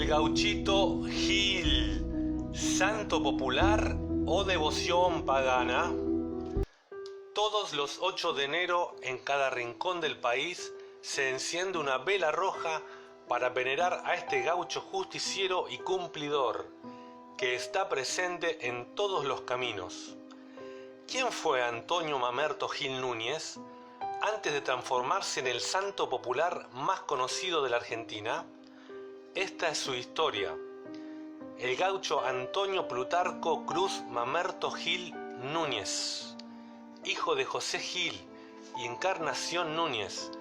El gauchito Gil, santo popular o devoción pagana. Todos los 8 de enero, en cada rincón del país, se enciende una vela roja para venerar a este gaucho justiciero y cumplidor, que está presente en todos los caminos. ¿Quién fue Antonio Mamerto Gil Núñez antes de transformarse en el santo popular más conocido de la Argentina? Esta es su historia. El gaucho Antonio Plutarco Cruz Mamerto Gil Núñez, hijo de José Gil y Encarnación Núñez,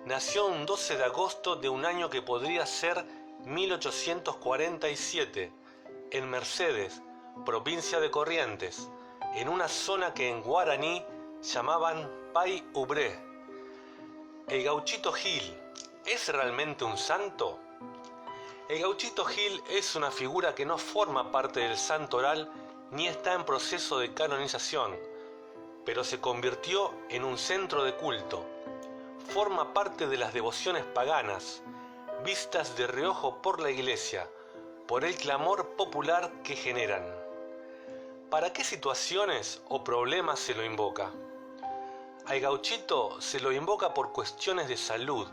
nació un 12 de agosto de un año que podría ser 1847, en Mercedes, provincia de Corrientes, en una zona que en guaraní llamaban Pai Ubré. El gauchito Gil, ¿es realmente un santo? El gauchito Gil es una figura que no forma parte del santoral ni está en proceso de canonización, pero se convirtió en un centro de culto. Forma parte de las devociones paganas, vistas de reojo por la Iglesia, por el clamor popular que generan. ¿Para qué situaciones o problemas se lo invoca? Al gauchito se lo invoca por cuestiones de salud,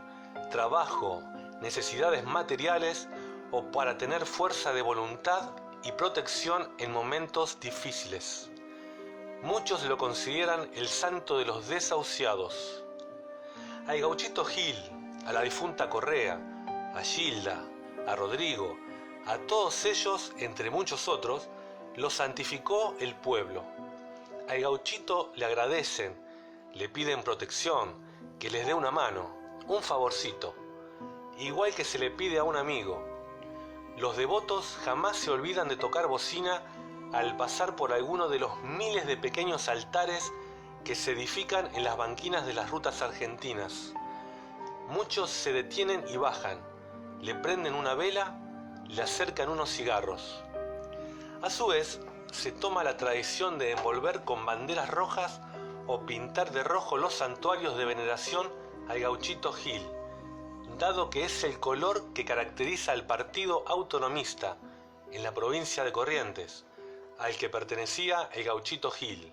trabajo, necesidades materiales o para tener fuerza de voluntad y protección en momentos difíciles. Muchos lo consideran el santo de los desahuciados. Al gauchito Gil, a la difunta Correa, a Gilda, a Rodrigo, a todos ellos, entre muchos otros, lo santificó el pueblo. Al gauchito le agradecen, le piden protección, que les dé una mano, un favorcito, igual que se le pide a un amigo. Los devotos jamás se olvidan de tocar bocina al pasar por alguno de los miles de pequeños altares que se edifican en las banquinas de las rutas argentinas. Muchos se detienen y bajan, le prenden una vela, le acercan unos cigarros. A su vez, se toma la tradición de envolver con banderas rojas o pintar de rojo los santuarios de veneración al gauchito Gil, dado que es el color que caracteriza al partido autonomista en la provincia de Corrientes, al que pertenecía el gauchito Gil.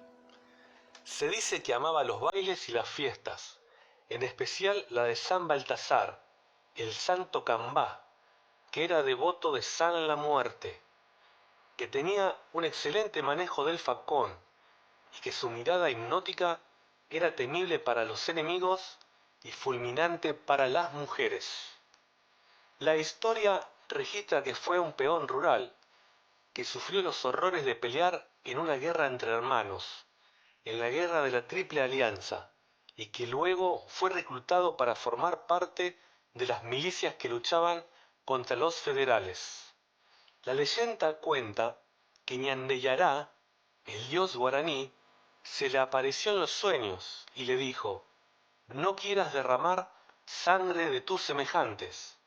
Se dice que amaba los bailes y las fiestas, en especial la de San Baltasar, el santo Cambá, que era devoto de San la Muerte, que tenía un excelente manejo del facón y que su mirada hipnótica era temible para los enemigos y fulminante para las mujeres. La historia registra que fue un peón rural, que sufrió los horrores de pelear en una guerra entre hermanos, en la guerra de la Triple Alianza, y que luego fue reclutado para formar parte de las milicias que luchaban contra los federales. La leyenda cuenta que Ñandeyará, el dios guaraní, se le apareció en los sueños y le dijo: «No quieras derramar sangre de tus semejantes».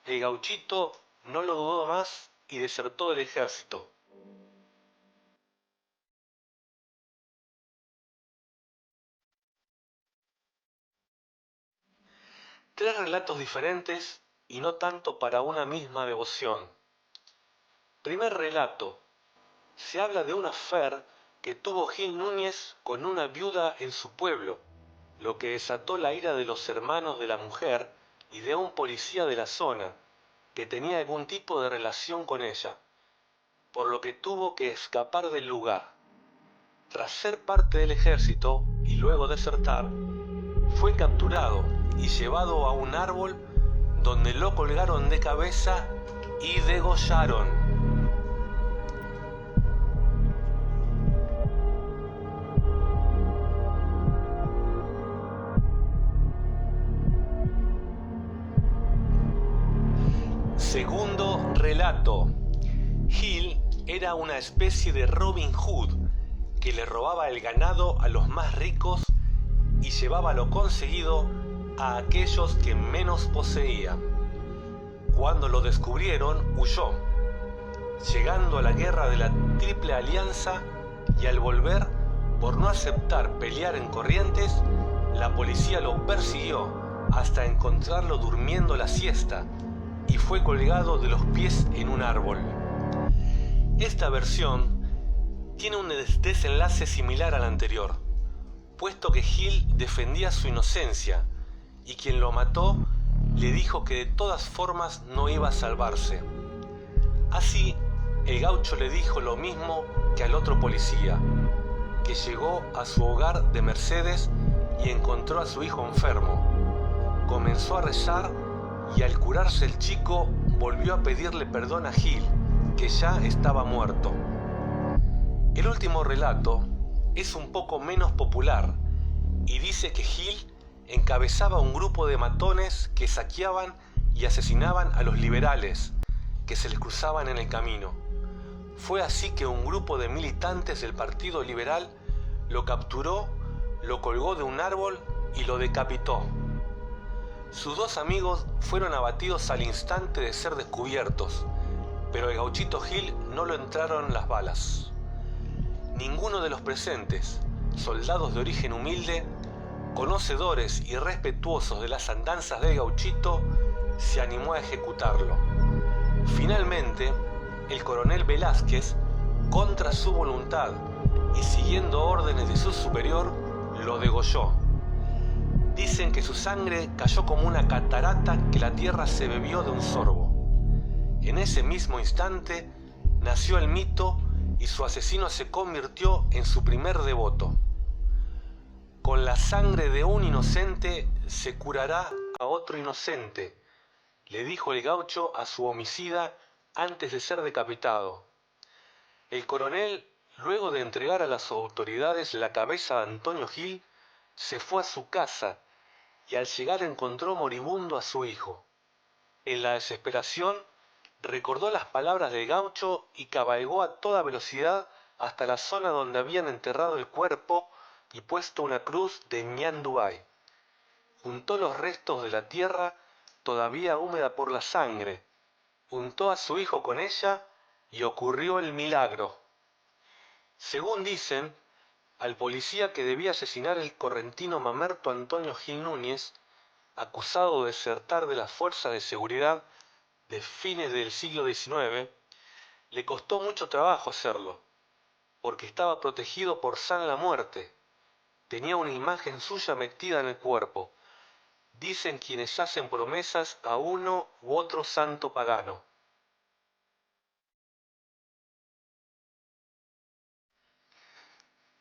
El gauchito no lo dudó más y desertó del ejército. Tres relatos diferentes y no tanto para una misma devoción. Primer relato. Se habla de una affaire que tuvo Gil Núñez con una viuda en su pueblo, lo que desató la ira de los hermanos de la mujer y de un policía de la zona, que tenía algún tipo de relación con ella, por lo que tuvo que escapar del lugar. Tras ser parte del ejército y luego desertar, fue capturado y llevado a un árbol donde lo colgaron de cabeza y degollaron. Segundo relato. Gil era una especie de Robin Hood que le robaba el ganado a los más ricos y llevaba lo conseguido a aquellos que menos poseían. Cuando lo descubrieron, huyó, llegando a la guerra de la Triple Alianza, y al volver, por no aceptar pelear en Corrientes, la policía lo persiguió hasta encontrarlo durmiendo la siesta, y fue colgado de los pies en un árbol. Esta versión tiene un desenlace similar al anterior, puesto que Gil defendía su inocencia y quien lo mató le dijo que de todas formas no iba a salvarse. Así, el gaucho le dijo lo mismo que al otro policía, que llegó a su hogar de Mercedes y encontró a su hijo enfermo. Comenzó a rezar y al curarse el chico volvió a pedirle perdón a Gil, que ya estaba muerto. El último relato es un poco menos popular y dice que Gil encabezaba un grupo de matones que saqueaban y asesinaban a los liberales que se les cruzaban en el camino. Fue así que un grupo de militantes del Partido Liberal lo capturó, lo colgó de un árbol y lo decapitó. Sus dos amigos fueron abatidos al instante de ser descubiertos, pero el gauchito Gil no lo entraron las balas. Ninguno de los presentes, soldados de origen humilde, conocedores y respetuosos de las andanzas del gauchito, se animó a ejecutarlo. Finalmente, el coronel Velázquez, contra su voluntad y siguiendo órdenes de su superior, lo degolló. Dicen que su sangre cayó como una catarata que la tierra se bebió de un sorbo. En ese mismo instante nació el mito y su asesino se convirtió en su primer devoto. Con la sangre de un inocente se curará a otro inocente, le dijo el gaucho a su homicida antes de ser decapitado. El coronel, luego de entregar a las autoridades la cabeza de Antonio Gil, se fue a su casa y al llegar encontró moribundo a su hijo. En la desesperación, recordó las palabras del gaucho y cabalgó a toda velocidad hasta la zona donde habían enterrado el cuerpo y puesto una cruz de Ñandubay. Juntó los restos de la tierra, todavía húmeda por la sangre, juntó a su hijo con ella y ocurrió el milagro. Según dicen, al policía que debía asesinar el correntino mamerto Antonio Gil Núñez, acusado de desertar de las fuerzas de seguridad de fines del siglo XIX, le costó mucho trabajo hacerlo, porque estaba protegido por San la Muerte. Tenía una imagen suya metida en el cuerpo. Dicen quienes hacen promesas a uno u otro santo pagano.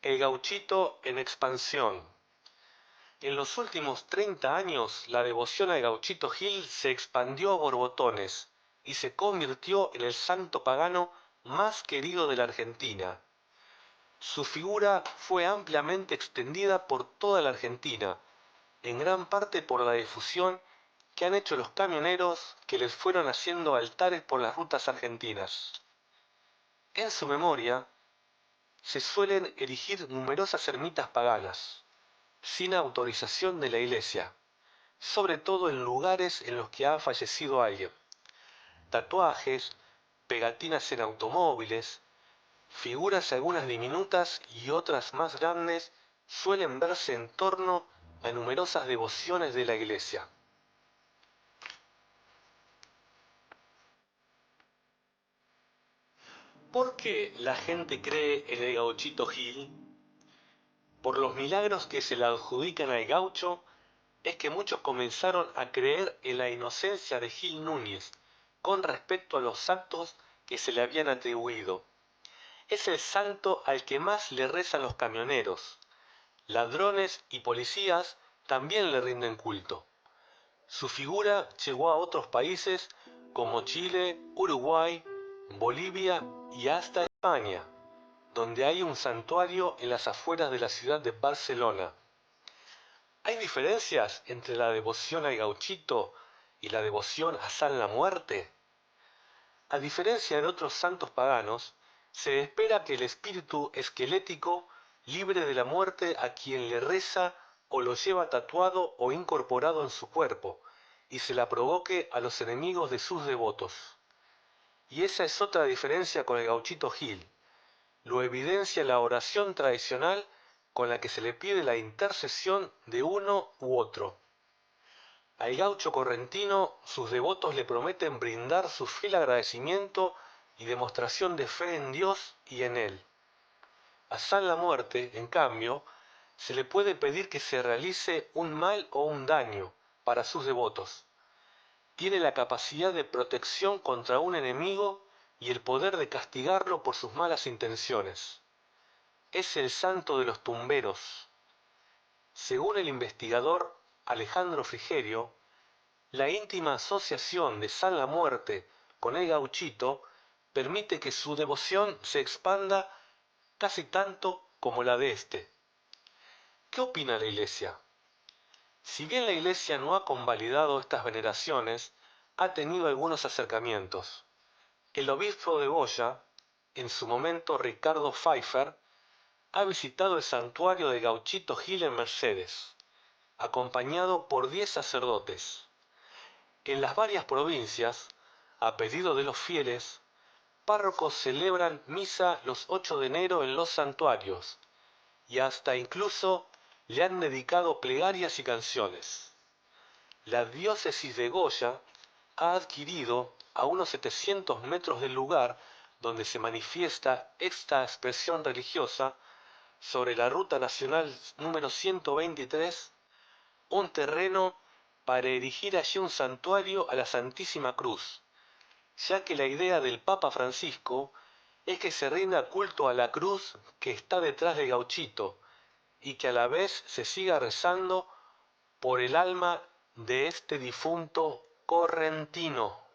El gauchito en expansión. En los últimos 30 años, la devoción al gauchito Gil se expandió a borbotones y se convirtió en el santo pagano más querido de la Argentina. Su figura fue ampliamente extendida por toda la Argentina, en gran parte por la difusión que han hecho los camioneros que les fueron haciendo altares por las rutas argentinas. En su memoria, se suelen erigir numerosas ermitas paganas, sin autorización de la iglesia, sobre todo en lugares en los que ha fallecido alguien. Tatuajes, pegatinas en automóviles, figuras algunas diminutas y otras más grandes suelen verse en torno a numerosas devociones de la iglesia. ¿Por qué la gente cree en el gauchito Gil? Por los milagros que se le adjudican al gaucho, es que muchos comenzaron a creer en la inocencia de Gil Núñez con respecto a los actos que se le habían atribuido. Es el santo al que más le rezan los camioneros. Ladrones y policías también le rinden culto. Su figura llegó a otros países como Chile, Uruguay, Bolivia y hasta España, donde hay un santuario en las afueras de la ciudad de Barcelona. ¿Hay diferencias entre la devoción al gauchito y la devoción a San la Muerte? A diferencia de otros santos paganos, se espera que el espíritu esquelético libre de la muerte a quien le reza o lo lleva tatuado o incorporado en su cuerpo, y se la provoque a los enemigos de sus devotos. Y esa es otra diferencia con el gauchito Gil. Lo evidencia la oración tradicional con la que se le pide la intercesión de uno u otro. Al gaucho correntino sus devotos le prometen brindar su fiel agradecimiento y demostración de fe en Dios y en él. A San la Muerte, en cambio, se le puede pedir que se realice un mal o un daño para sus devotos. Tiene la capacidad de protección contra un enemigo y el poder de castigarlo por sus malas intenciones. Es el santo de los tumberos. Según el investigador Alejandro Frigerio, la íntima asociación de San la Muerte con el gauchito permite que su devoción se expanda casi tanto como la de éste. ¿Qué opina la Iglesia? Si bien la Iglesia no ha convalidado estas veneraciones, ha tenido algunos acercamientos. El obispo de Goya, en su momento Ricardo Pfeiffer, ha visitado el santuario de Gauchito Gil en Mercedes, acompañado por 10 sacerdotes. En las varias provincias, a pedido de los fieles, párrocos celebran misa los 8 de enero en los santuarios, y hasta incluso le han dedicado plegarias y canciones. La diócesis de Goya ha adquirido, a unos 700 metros del lugar donde se manifiesta esta expresión religiosa, sobre la ruta nacional número 123, un terreno para erigir allí un santuario a la Santísima Cruz, ya que la idea del Papa Francisco es que se rinda culto a la cruz que está detrás del gauchito y que a la vez se siga rezando por el alma de este difunto correntino.